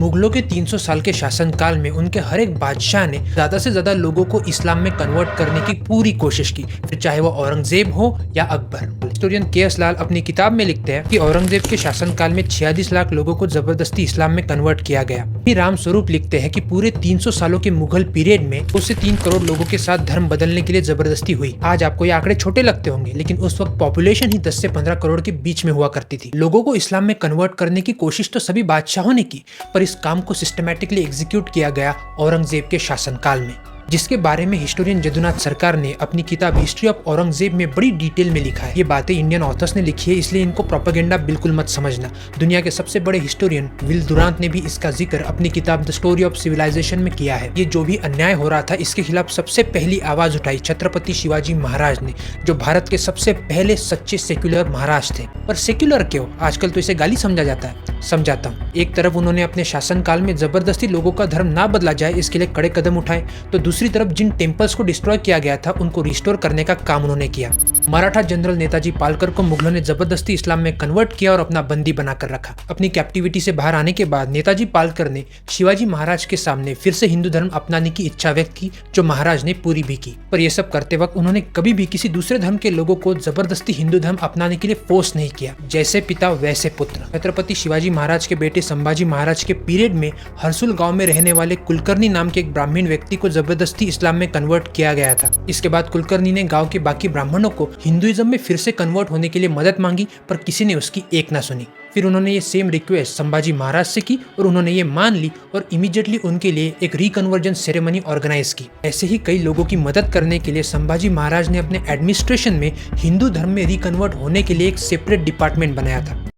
मुगलों के 300 साल के शासनकाल में उनके हर एक बादशाह ने ज्यादा से ज्यादा लोगों को इस्लाम में कन्वर्ट करने की पूरी कोशिश की, फिर चाहे वो औरंगजेब हो या अकबर। Historian KS. लाल अपनी किताब में लिखते हैं कि औरंगजेब के शासनकाल में 46 लाख लोगों को जबरदस्ती इस्लाम में कन्वर्ट किया गया। फिर राम स्वरूप लिखते हैं कि पूरे 300 सालों के मुगल पीरियड में 2 से 3 करोड़ लोगों के साथ धर्म बदलने के लिए जबरदस्ती हुई। आज आपको ये आंकड़े छोटे लगते होंगे, लेकिन उस वक्त पॉपुलेशन ही 10 से 15 करोड़ के बीच में हुआ करती थी। लोगों को इस्लाम में कन्वर्ट करने की कोशिश तो सभी बादशाहों ने की, पर इस काम को सिस्टमैटिकली एग्जीक्यूट किया गया औरंगजेब के शासनकाल में, जिसके बारे में हिस्टोरियन जदुनाथ सरकार ने अपनी किताब हिस्ट्री ऑफ औरंगजेब में बड़ी डिटेल में लिखा है। ये बातें इंडियन ऑथर्स ने लिखी है, इसलिए इनको प्रोपेगेंडा बिल्कुल मत समझना। दुनिया के सबसे बड़े हिस्टोरियन विल दुरांत ने भी इसका जिक्र अपनी किताब द स्टोरी ऑफ सिविलाइजेशन में किया है। ये जो भी अन्याय हो रहा था, इसके खिलाफ सबसे पहली आवाज उठाई छत्रपति शिवाजी महाराज ने, जो भारत के सबसे पहले सच्चे सेक्युलर महाराज थे। पर सेक्युलर क्यों? आजकल तो इसे गाली समझा जाता है। समझाता हूँ। एक तरफ उन्होंने अपने शासनकाल में जबरदस्ती लोगों का धर्म ना बदला जाए, इसके लिए कड़े कदम उठाए, तो दूसरी तरफ जिन टेम्पल्स को डिस्ट्रॉय किया गया था उनको रिस्टोर करने का काम उन्होंने किया। मराठा जनरल नेताजी पालकर को मुगलों ने जबरदस्ती इस्लाम में कन्वर्ट किया और अपना बंदी बनाकर रखा। अपनी कैप्टिविटी से बाहर आने के बाद नेताजी पालकर ने शिवाजी महाराज के सामने फिर से हिंदू धर्म अपनाने की इच्छा व्यक्त की, जो महाराज ने पूरी भी की। पर यह सब करते वक्त उन्होंने कभी भी किसी दूसरे धर्म के लोगों को जबरदस्ती हिंदू धर्म अपनाने के लिए फोर्स नहीं किया। जैसे पिता वैसे पुत्र। छत्रपति शिवाजी महाराज के बेटे संभाजी महाराज के पीरियड में हरसुल गांव में रहने वाले कुलकर्णी नाम के एक ब्राह्मण व्यक्ति को जबरदस्ती इस्लाम में कन्वर्ट किया गया था। इसके बाद कुलकर्णी ने गांव के बाकी ब्राह्मणों को हिंदुइज्म में फिर से कन्वर्ट होने के लिए मदद मांगी, पर किसी ने उसकी एक ना सुनी। फिर उन्होंने ये सेम रिक्वेस्ट संभाजी महाराज से की और उन्होंने ये मान ली और इमीडिएटली उनके लिए एक रिकन्वर्जन सेरेमनी ऑर्गेनाइज की। ऐसे ही कई लोगों की मदद करने के लिए संभाजी महाराज ने अपने एडमिनिस्ट्रेशन में हिंदू धर्म में रिकन्वर्ट होने के लिए एक सेपरेट डिपार्टमेंट बनाया था।